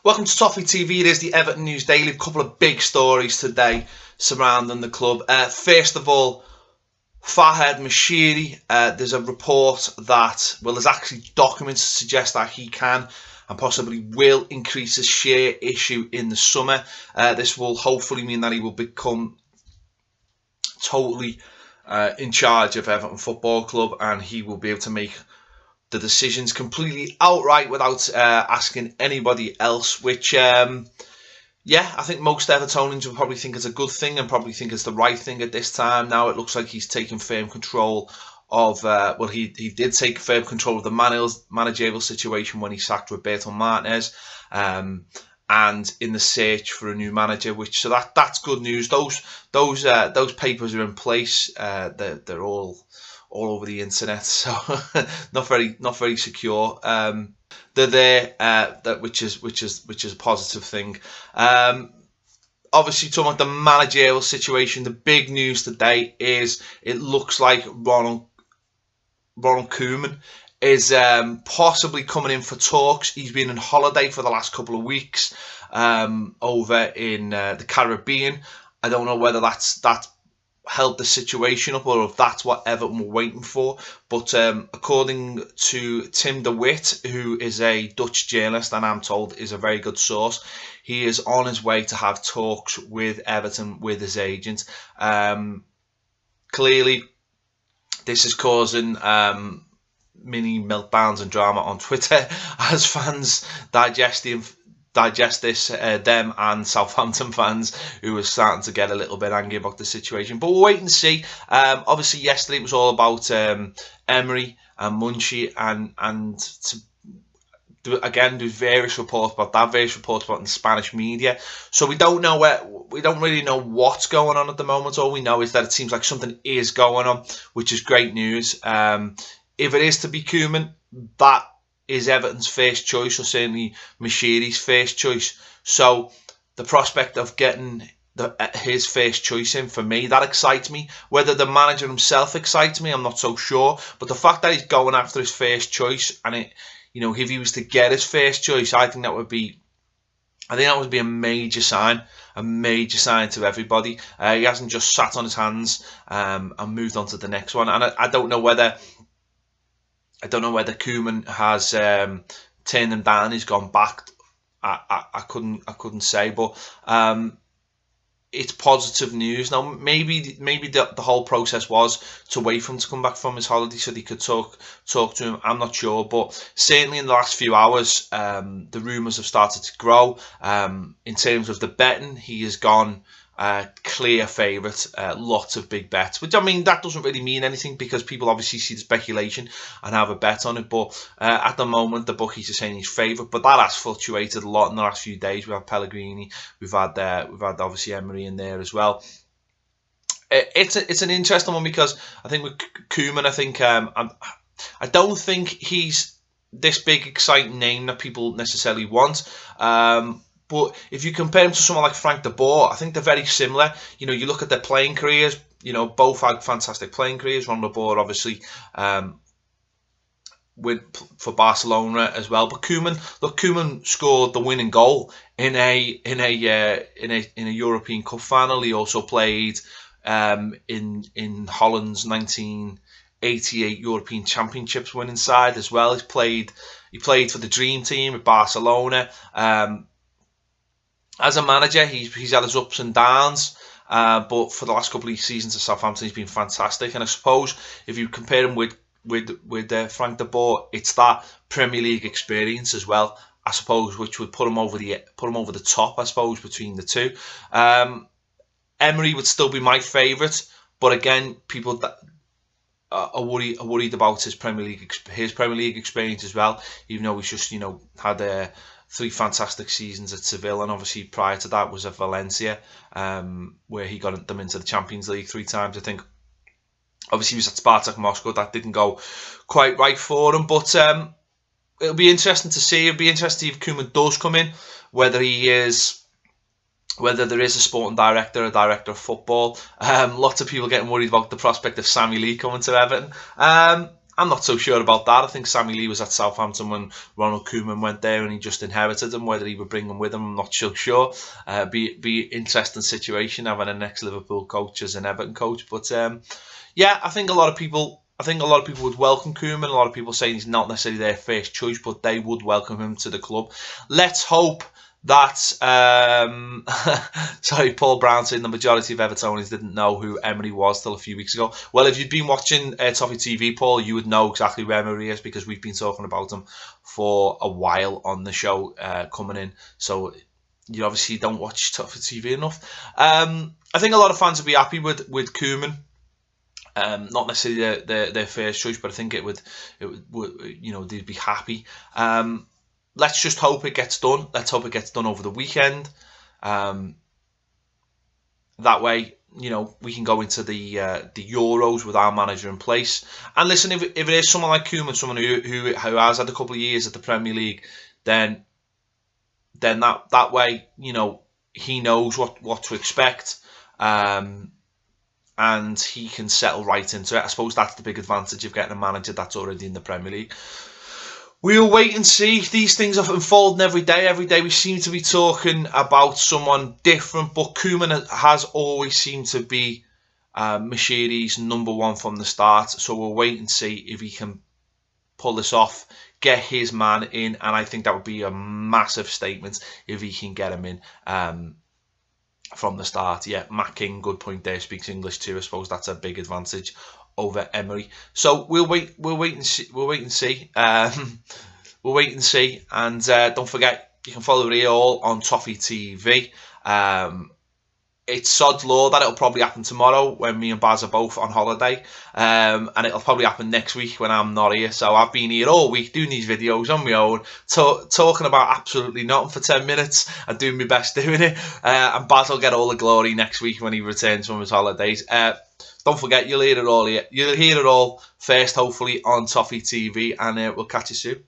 Welcome to Toffee TV. It is the Everton News Daily. A couple of big stories today surrounding the club. First of all, Farhad Moshiri. There's a report that, well, there's actually documents to suggest that he can and possibly will increase his share issue in the summer. This will hopefully mean that he will become totally in charge of Everton Football Club, and he will be able to make the decisions completely outright without asking anybody else, which I think most Evertonians will probably think is a good thing and probably think is the right thing at this time. Now it looks like he's taken firm control of, he did take firm control of the managerial situation when he sacked Roberto Martinez, and in the search for a new manager, so that's good news. Those papers are in place. They're all over the internet, so not very secure. They're there, which is a positive thing. Obviously, talking about the managerial situation, the big news today is it looks like Ronald Koeman is possibly coming in for talks. He's been on holiday for the last couple of weeks over in the Caribbean. I don't know whether that's held the situation up or if that's what Everton were waiting for, but according to Tim de Wit, who is a Dutch journalist and I'm told is a very good source, he is on his way to have talks with Everton, with his agent. Clearly this is causing mini meltdowns and drama on Twitter as fans digest this, them and Southampton fans who are starting to get a little bit angry about the situation. But we'll wait and see. Obviously, yesterday it was all about Emery and Munshi, and there's various reports about that, various reports about in the Spanish media. So we don't really know what's going on at the moment. All we know is that it seems like something is going on, which is great news. If it is to be Koeman, that is Everton's first choice, or certainly Moshiri's first choice. So the prospect of getting his first choice in, for me, that excites me. Whether the manager himself excites me, I'm not so sure. But the fact that he's going after his first choice, and if he was to get his first choice, I think that would be a major sign to everybody. He hasn't just sat on his hands and moved on to the next one. And I don't know whether Koeman has turned him down. He's gone back. I couldn't say, but it's positive news. Now maybe the whole process was to wait for him to come back from his holiday so they could talk to him. I'm not sure, but certainly in the last few hours, the rumours have started to grow. In terms of the betting, he has gone clear favourite, lots of big bets, which, I mean, that doesn't really mean anything because people obviously see the speculation and have a bet on it, but at the moment the bookies are saying he's favourite, but that has fluctuated a lot in the last few days. We have Pellegrini, we've had obviously Emery in there as well. It's an interesting one because I think with Koeman, I don't think he's this big exciting name that people necessarily want. But if you compare him to someone like Frank de Boer, I think they're very similar. You look at their playing careers. Both had fantastic playing careers. Ronald Koeman obviously for Barcelona as well. But Koeman scored the winning goal in a European Cup final. He also played in Holland's 1988 European Championships winning side as well. He played for the Dream Team at Barcelona. As a manager, he's had his ups and downs, but for the last couple of seasons at Southampton, he's been fantastic. And I suppose if you compare him with Frank de Boer, it's that Premier League experience as well, I suppose, which would put him over the top, I suppose, between the two. Emery would still be my favourite, but again, people that are worried about his Premier League experience as well. Even though he's just had 3 fantastic seasons at Seville, and obviously prior to that was at Valencia, where he got them into the Champions League 3 times, I think. Obviously he was at Spartak Moscow. That didn't go quite right for him, but it'll be interesting to see. It'll be interesting if Koeman does come in, whether there is a sporting director, a director of football. Lots of people getting worried about the prospect of Sammy Lee coming to Everton. I'm not so sure about that. I think Sammy Lee was at Southampton when Ronald Koeman went there and he just inherited him. Whether he would bring him with him, I'm not so sure. Be interesting situation having an ex-Liverpool coach as an Everton coach. But yeah, I think a lot of people would welcome Koeman. A lot of people saying he's not necessarily their first choice, but they would welcome him to the club. Let's hope that sorry, Paul Brown saying the majority of Evertonians didn't know who Emery was till a few weeks ago. Well, if you'd been watching Toffee TV, Paul, you would know exactly who Emery is, because we've been talking about him for a while on the show coming in. So you obviously don't watch Toffee TV enough. I think a lot of fans would be happy with Koeman. Not necessarily their first choice, but I think it would they'd be happy. Let's just hope it gets done. Let's hope it gets done over the weekend. That way, we can go into the Euros with our manager in place. And listen, if it is someone like Koeman, someone who has had a couple of years at the Premier League, then that way, he knows what to expect. And he can settle right into it. I suppose that's the big advantage of getting a manager that's already in the Premier League. We'll wait and see. These things are unfolding every day. Every day we seem to be talking about someone different, but Koeman has always seemed to be Moshiri's number one from the start. So we'll wait and see if he can pull this off, get his man in, and I think that would be a massive statement if he can get him in from the start. Yeah, Matt King, good point there, speaks English too. I suppose that's a big advantage over Emery. So we'll wait and see. And don't forget, you can follow me all on Toffee TV. It's sod's law that it'll probably happen tomorrow when me and Baz are both on holiday, and it'll probably happen next week when I'm not here. So I've been here all week doing these videos on my own, talking about absolutely nothing for 10 minutes and doing my best doing it, and Baz will get all the glory next week when he returns from his holidays. Don't forget, you'll hear it all here. You'll hear it all first, hopefully, on Toffee TV, and we'll catch you soon.